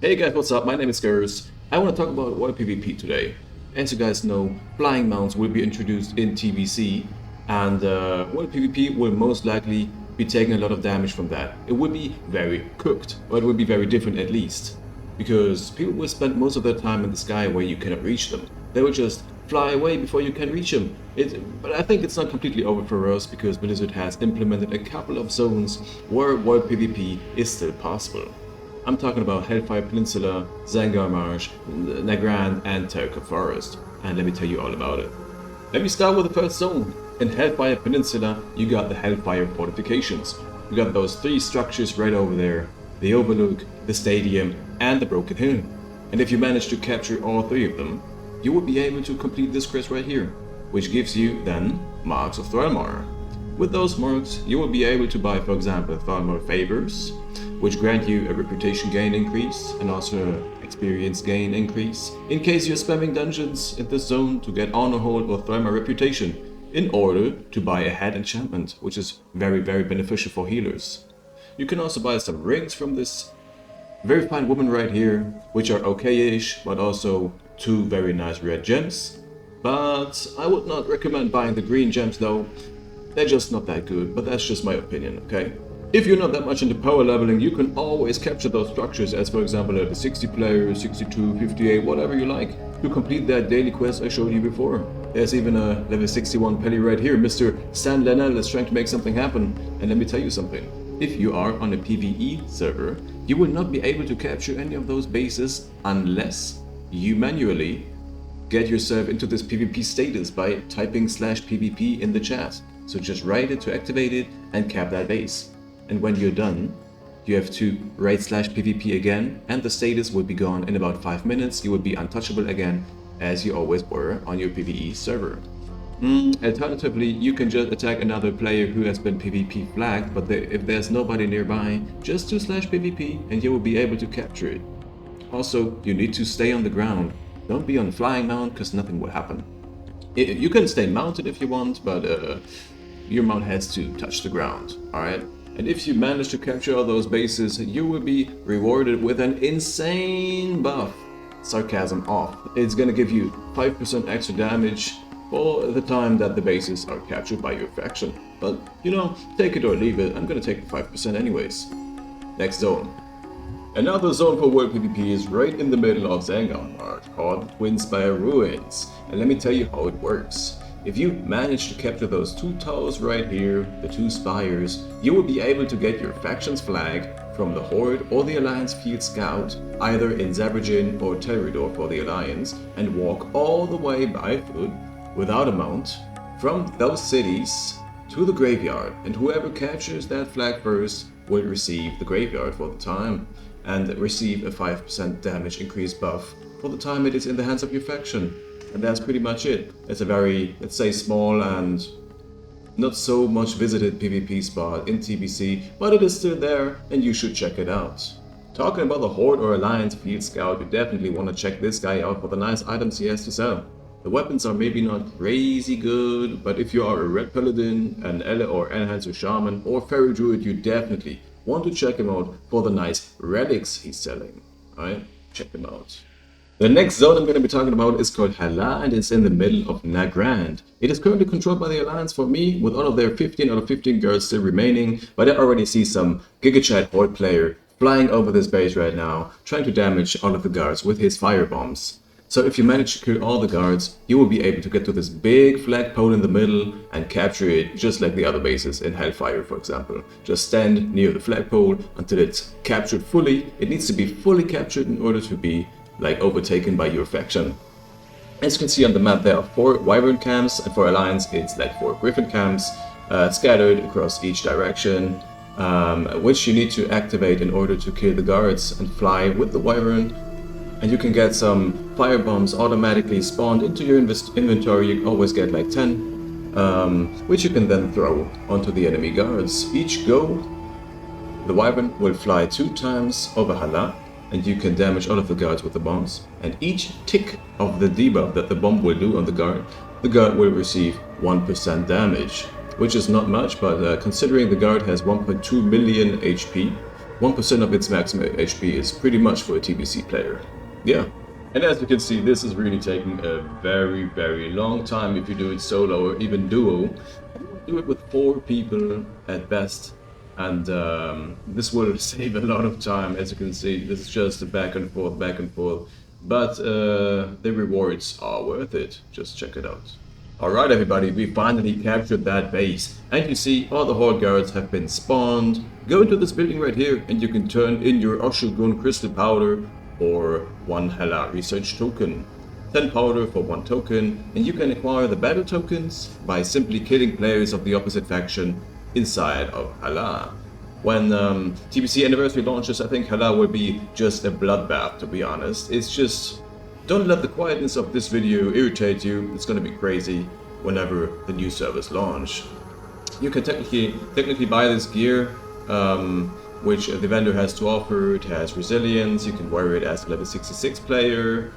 Hey guys, what's up? My name is Gers. I want to talk about water PvP today. As you guys know, flying mounts will be introduced in TBC, and water PvP will most likely be taking a lot of damage from that. It will be very cooked, but it will be very different at least, because people will spend most of their time in the sky where you cannot reach them. They will just fly away before you can reach them. But I think it's not completely over for us, because Blizzard has implemented a couple of zones where water PvP is still possible. I'm talking about Hellfire Peninsula, Zangarmarsh, Nagrand, and Terokkar Forest. And let me tell you all about it. Let me start with the first zone. In Hellfire Peninsula, you got the Hellfire Fortifications. You got those three structures right over there: the Overlook, the Stadium, and the Broken Hill. And if you manage to capture all three of them, you will be able to complete this quest right here, which gives you then Marks of Thrallmar. With those marks, you will be able to buy, for example, Thrallmar Favors, which grant you a reputation gain increase and also experience gain increase, in case you're spamming dungeons in this zone to get Honor Hold or Thrallmar Reputation, in order to buy a head enchantment, which is very beneficial for healers. You can also buy some rings from this very fine woman right here, which are okay-ish, but also two very nice red gems. But I would not recommend buying the green gems though. They're just not that good, but that's just my opinion, okay? If you're not that much into power leveling, you can always capture those structures as, for example, level 60 players, 62, 58, whatever you like, to complete that daily quest I showed you before. There's even a level 61 Pelly right here. Mr. Stan Lennell is trying to make something happen. And let me tell you something. If you are on a PvE server, you will not be able to capture any of those bases unless you manually get yourself into this PvP status by typing /PvP in the chat. So just write it to activate it and cap that base. And when you're done, you have to write /PvP again, and the status will be gone in about 5 minutes. You will be untouchable again, as you always were on your PvE server. Alternatively, you can just attack another player who has been PvP flagged, but if there's nobody nearby, just do /PvP and you will be able to capture it. Also, you need to stay on the ground. Don't be on flying mount, because nothing will happen. You can stay mounted if you want, but your mount has to touch the ground, alright? And if you manage to capture all those bases, you will be rewarded with an insane buff. Sarcasm off. It's gonna give you 5% extra damage for the time that the bases are captured by your faction. But, you know, take it or leave it. I'm gonna take the 5% anyways. Next zone. Another zone for world PvP is right in the middle of Zangarmarsh, called Twinspire Ruins. And let me tell you how it works. If you manage to capture those two towers right here, the two spires, you will be able to get your faction's flag from the Horde or the Alliance Field Scout, either in Zabrigin or Terokkar for the Alliance, and walk all the way by foot, without a mount, from those cities to the graveyard, and whoever captures that flag first will receive the graveyard for the time, and receive a 5% damage increase buff for the time it is in the hands of your faction. And that's pretty much it. It's a very, let's say, small and not so much visited PvP spot in TBC, but it is still there and you should check it out. Talking about the Horde or Alliance Field Scout, you definitely want to check this guy out for the nice items he has to sell. The weapons are maybe not crazy good, but if you are a Red Paladin, an Ele or Enhancer Shaman, or Fairy Druid, you definitely want to check him out for the nice relics he's selling. Alright, check him out. The next zone I'm going to be talking about is called Halaa, and it's in the middle of Nagrand. It is currently controlled by the Alliance for me, with all of their 15 out of 15 guards still remaining, but I already see some GigaChat Horde player flying over this base right now, trying to damage all of the guards with his fire bombs. So if you manage to kill all the guards, you will be able to get to this big flagpole in the middle and capture it just like the other bases in Hellfire, for example. Just stand near the flagpole until it's captured fully. It needs to be fully captured in order to be like overtaken by your faction. As you can see on the map, there are 4 Wyvern camps, and for Alliance it's like 4 Griffin camps scattered across each direction, which you need to activate in order to kill the guards and fly with the Wyvern. And you can get some fire bombs automatically spawned into your inventory. You always get like 10, which you can then throw onto the enemy guards. Each go, the Wyvern will fly 2 times over Halaa, and you can damage all of the guards with the bombs. And each tick of the debuff that the bomb will do on the guard will receive 1% damage, which is not much, but considering the guard has 1.2 million HP, 1% of its maximum HP is pretty much for a TBC player. Yeah. And as you can see, this is really taking a very long time if you do it solo or even duo. Do it with 4 people at best, and this will save a lot of time. As you can see, this is just a back and forth, but the rewards are worth it. Just check it out. Alright everybody, we finally captured that base, and you see all the Horde guards have been spawned. Go into this building right here and you can turn in your Oshugun crystal powder or 1 Halaa research token. 10 powder for 1 token, and you can acquire the battle tokens by simply killing players of the opposite faction inside of Halaa. When TBC Anniversary launches, I think Halaa will be just a bloodbath, to be honest. It's just... don't let the quietness of this video irritate you. It's gonna be crazy whenever the new servers launch. You can technically buy this gear, which the vendor has to offer. It has resilience, you can wear it as a level 66 player.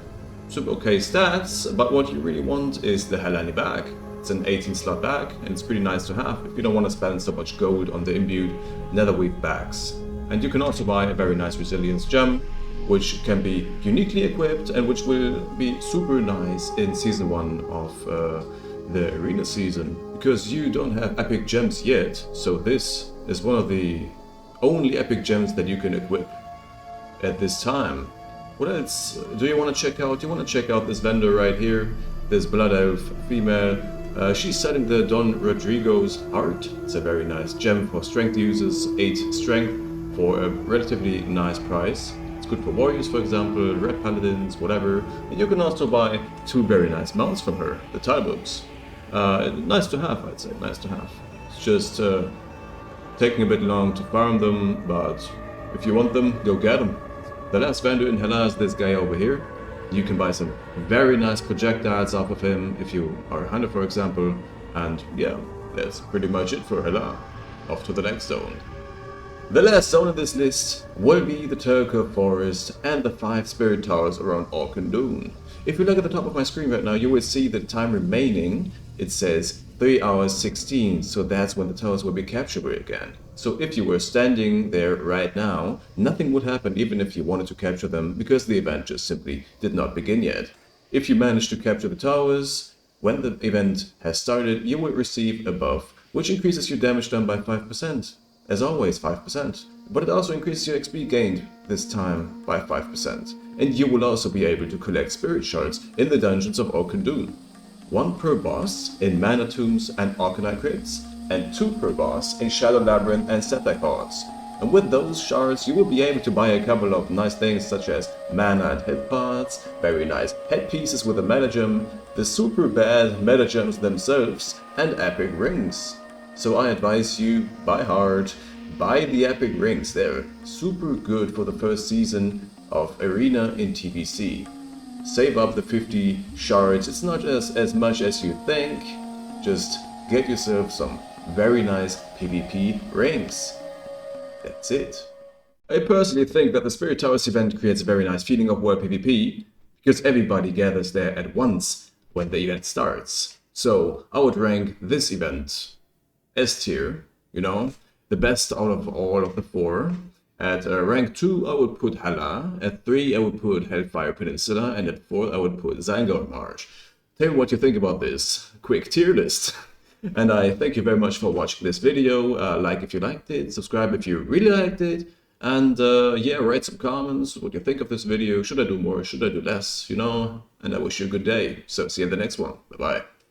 Some okay stats, but what you really want is the Halani bag. It's an 18 slot bag, and it's pretty nice to have if you don't want to spend so much gold on the imbued netherweave bags. And you can also buy a very nice resilience gem, which can be uniquely equipped and which will be super nice in season 1 of the arena season, because you don't have epic gems yet. So this is one of the only epic gems that you can equip at this time. What else do you want to check out? You want to check out this vendor right here, this Blood Elf female. She's selling the Don Rodrigo's heart. It's a very nice gem for strength users, 8 strength for a relatively nice price. It's good for warriors, for example, red paladins, whatever. And you can also buy 2 very nice mounts from her, the Talbots. Nice to have, I'd say, nice to have. It's just taking a bit long to farm them, but if you want them, go get them. The last vendor in Halaa is this guy over here. You can buy some very nice projectiles off of him if you are a hunter, for example. And yeah, that's pretty much it for Halaa. Off to the next zone. The last zone of this list will be the Terokkar forest and the 5 spirit towers around Orkandun. If you look at the top of my screen right now, you will see the time remaining. It says 3 hours 16, so that's when the towers will be capturable again. So if you were standing there right now, nothing would happen even if you wanted to capture them, because the event just simply did not begin yet. If you manage to capture the towers, when the event has started, you will receive a buff, which increases your damage done by 5%. As always, 5%. But it also increases your XP gained, this time by 5%. And you will also be able to collect spirit shards in the dungeons of Orkandun. 1 per boss in Mana Tombs and Arcanite Crypts, and 2 per boss in Shadow Labyrinth and Setback Hordes. And with those shards, you will be able to buy a couple of nice things such as mana and head pots, very nice headpieces with a meta gem, the super bad meta gems themselves, and epic rings. So I advise you, buy hard, buy the epic rings. They're super good for the first season of Arena in TBC. Save up the 50 shards, it's not as much as you think. Just get yourself some very nice PvP rings. That's it. I personally think that the Spirit Towers event creates a very nice feeling of world PvP, because everybody gathers there at once when the event starts. So I would rank this event S tier, you know, the best out of all of the 4. At rank 2 I would put Halaa, at 3 I would put Hellfire Peninsula, and at 4 I would put Zangarmarsh. Tell me what you think about this quick tier list. And I thank you very much for watching this video. Like if you liked it, subscribe if you really liked it, and yeah, write some comments what you think of this video. Should I do more, should I do less, you know? And I wish you a good day. So see you in the next one. Bye bye.